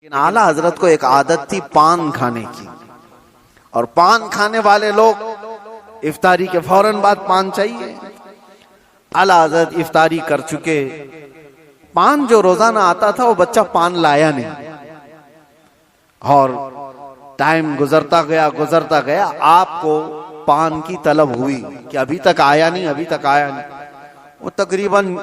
लेकिन आला हजरत को एक आदत थी पान खाने की, और पान खाने वाले लोग इफ्तारी के फौरन बाद पान चाहिए। आला हजरत इफ्तारी कर चुके, पान जो रोजाना आता था वो बच्चा पान लाया नहीं, और टाइम गुजरता गया आपको पान की तलब हुई कि अभी तक आया नहीं। वो तकरीबन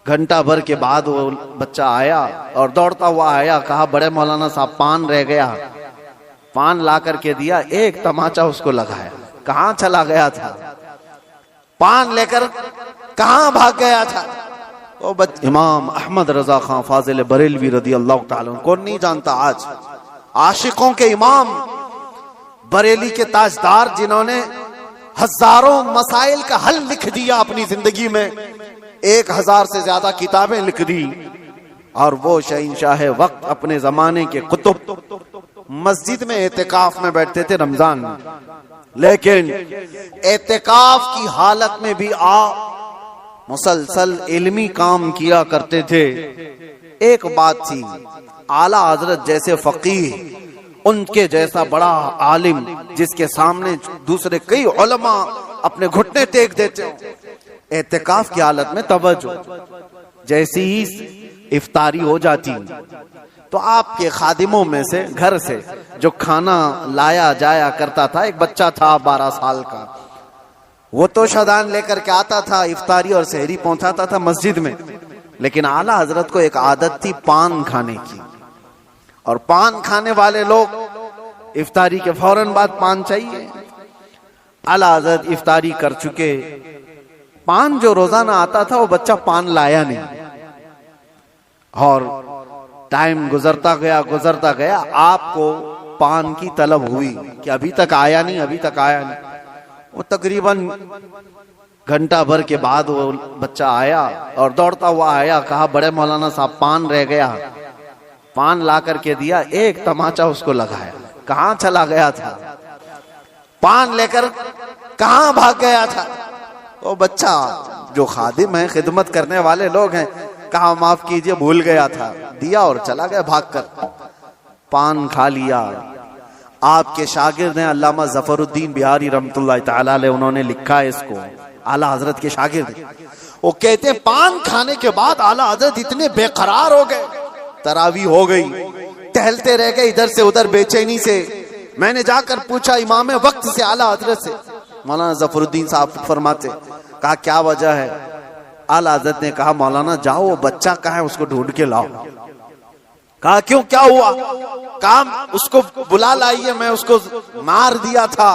घंटा भर के बाद वो बच्चा आया और दौड़ता हुआ आया, कहा बड़े मौलाना साहब पान रह गया। पान ला करके दिया, एक तमाचा उसको लगाया। कहाँ चला गया था? पान लेकर कहाँ भाग गया था? वो इमाम अहमद रजा खान फाजिल बरेलवी रदी अल्लाह ताला, कौन नहीं जानता आज, आशिकों के इमाम, बरेली के ताजदार, जिन्होंने हजारों मसाइल का हल लिख दिया अपनी जिंदगी में, 1000 से ज्यादा किताबें लिख दी, और वो शहंशाह वक्त अपने जमाने के कुतुब मस्जिद में एतिकाफ में बैठते थे रमजान में, लेकिन एतिकाफ की हालत में भी मुसलसल इल्मी काम किया करते थे। एक बात थी, आला हजरत जैसे फकीह, उनके जैसा बड़ा आलिम, जिसके सामने दूसरे कई उलमा अपने घुटने टेक देते हो, एतिकाफ की हालत में तवज्जो, जैसी ही इफ्तारी हो जाती तो आपके खादिमों में से, घर से जो खाना लाया जाया करता था, एक बच्चा था 12 साल का, वो तो शदान लेकर के आता था, इफ्तारी और सहरी पहुंचाता था मस्जिद में। लेकिन आला हजरत को एक आदत थी पान खाने की, और पान खाने वाले लोग इफ्तारी के फौरन बाद पान चाहिए। आला हजरत इफ्तारी कर चुके, पान जो रोजाना आता था वो बच्चा पान लाया नहीं, और टाइम गुजरता गया आपको पान की तलब हुई कि अभी तक आया नहीं। वो तकरीबन घंटा भर के बाद वो बच्चा आया और दौड़ता हुआ आया, कहा बड़े मौलाना साहब पान रह गया। पान ला करके दिया, एक तमाचा उसको लगाया। कहाँ चला गया था? पान लेकर कहाँ भाग गया था? वो बच्चा, जो खादिम है, खिदमत करने वाले लोग हैं, कहा माफ कीजिए भूल गया था, दिया और चला गया भागकर। पान खा लिया। आपके शागिर्द हैं अल्लामा जफरुद्दीन बिहारी रहमतुल्लाह तआला अलैह, उन्होंने लिखा है इसको, आला हजरत के शागिर्द। वो कहते हैं पान खाने के बाद आला हजरत इतने बेकरार हो गए, तरावी हो गई, टहलते रह गए इधर से उधर बेचैनी से। मैंने जाकर पूछा इमाम वक्त से, आला हजरत से, मौलाना जफरुद्दीन साहब फरमाते, कहा क्या वजह है? आला हजरत ने कहा मौलाना जाओ, वो बच्चा कहाँ है, उसको ढूंढ के लाओ। कहा क्यों, क्या हुआ? काम उसको बुला लाइए, मैं उसको मार दिया था।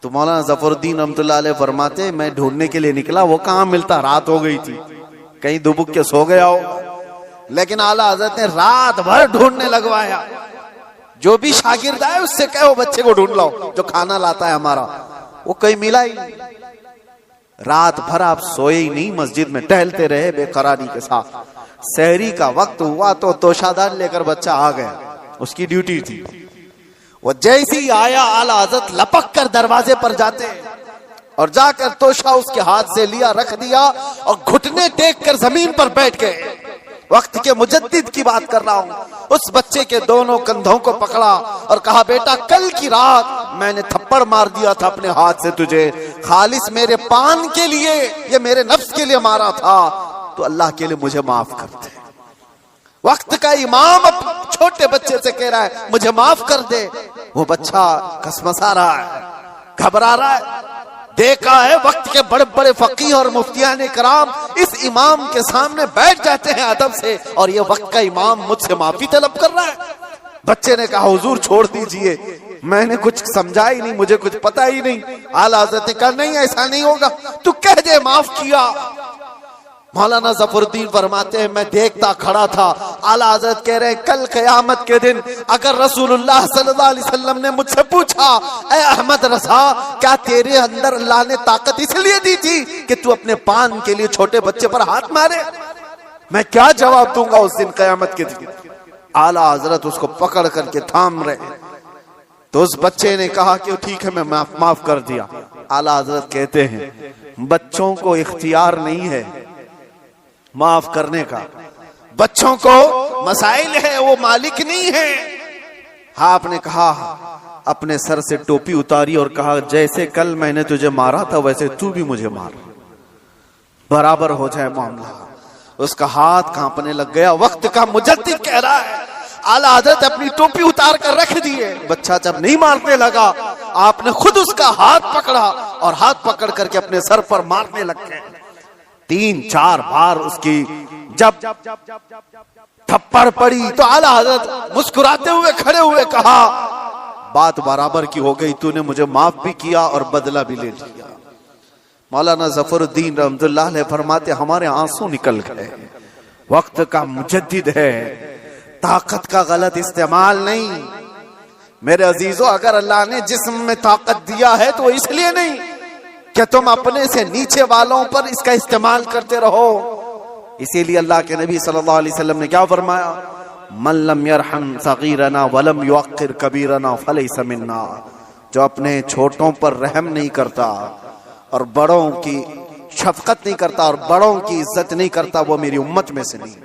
तो मौलाना जफरुद्दीन रहमतुल्लाह अलैह फरमाते, मैं ढूंढने के लिए निकला, वो कहाँ मिलता, रात हो गई थी, कहीं दुबक के सो गया हो। लेकिन आला हजरत ने रात भर ढूंढने लगवाया। जो भी शागिर्द आए उससे कहो बच्चे को ढूंढ लाओ, जो खाना लाता है हमारा। वो कहीं मिला ही नहीं। रात भर आप सोए ही नहीं, मस्जिद में टहलते रहे बेकरारी के साथ। सहरी का वक्त हुआ तो तोशादान लेकर बच्चा आ गया, उसकी ड्यूटी थी। वो जैसे ही आया, आला हजरत लपक कर दरवाजे पर जाते और जाकर तोशा उसके हाथ से लिया, रख दिया, और घुटने टेक कर जमीन पर बैठ गए। वक्त के मुजद्दिद की बात कर रहा हूं। उस बच्चे के दोनों कंधों को पकड़ा और कहा बेटा, कल की रात मैंने थप्पड़ मार दिया था अपने हाथ से तुझे, खालिस मेरे पान के लिए, ये मेरे नफ्स के लिए मारा था, तो अल्लाह के लिए मुझे माफ कर दे। वक्त का इमाम अब छोटे बच्चे से कह रहा है मुझे माफ कर दे। वो बच्चा कसमसा रहा है, घबरा रहा है। देखा है वक्त के बड़े बड़े फकीह और मुफ्तियान कराम इस इमाम के सामने बैठ जाते हैं अदब से, और ये वक्त का इमाम मुझसे माफी तलब कर रहा है। बच्चे ने कहा हुजूर छोड़ दीजिए, मैंने कुछ समझा ही नहीं, मुझे कुछ पता ही नहीं। आला हजरत ने कहा नहीं, ऐसा नहीं होगा, तू कह दे माफ किया। मौलाना जफरुद्दीन फरमाते हैं मैं देखता खड़ा था। आला हजरत कह रहे हैं कल क़यामत के दिन अगर रसूलुल्लाह सल्लल्लाहु अलैहि वसल्लम ने मुझसे पूछा, ऐ अहमद रज़ा, क्या तेरे अंदर अल्लाह ने ताकत इसलिए दी थी कि तू अपने पान के लिए छोटे बच्चे पर हाथ मारे, मैं क्या जवाब दूंगा उस दिन क़यामत के दिन? आला हजरत उसको पकड़ करके थाम रहे। तो उस बच्चे ने कहा कि ठीक है, मैं माफ कर दिया। आला हजरत कहते हैं बच्चों को इख्तियार नहीं है माफ करने का, बच्चों को मसाइल है, वो मालिक नहीं है। हाँ, आपने कहा, अपने सर से टोपी उतारी और कहा जैसे कल मैंने तुझे मारा था वैसे तू भी मुझे मार, बराबर हो जाए मामला। उसका हाथ कांपने लग गया। वक्त का मुजद्दिद कह रहा है, आला हज़रत अपनी टोपी उतार कर रख दिए। बच्चा जब नहीं मारने लगा, आपने खुद उसका हाथ पकड़ा और हाथ पकड़ करके अपने सर पर मारने लग गए। 3-4 बार उसकी जब थप्पड़ पड़ी तो आला हज़रत मुस्कुराते हुए खड़े हुए कहा, बात बराबर की हो गई, तूने मुझे माफ भी किया और बदला भी ले लिया। मौलाना ज़फरुद्दीन रहमतुल्लाह अलैह फरमाते, हमारे आंसू निकल गए। वक्त का मुजद्दिद है, ताकत का गलत इस्तेमाल नहीं। मेरे अजीजों, अगर अल्लाह ने जिस्म में ताकत दिया है तो इसलिए नहीं कि तुम अपने से नीचे वालों पर इसका इस्तेमाल करते रहो। इसीलिए अल्लाह के नबी सल्लल्लाहु अलैहि वसल्लम ने क्या फरमाया, मन लम यरहम सगीरना वलम युअक्किर कबीरना फलैसा मिन्ना। जो अपने छोटों पर रहम नहीं करता और बड़ों की शफकत नहीं करता और बड़ों की इज्जत नहीं करता, वो मेरी उम्मत में से नहीं।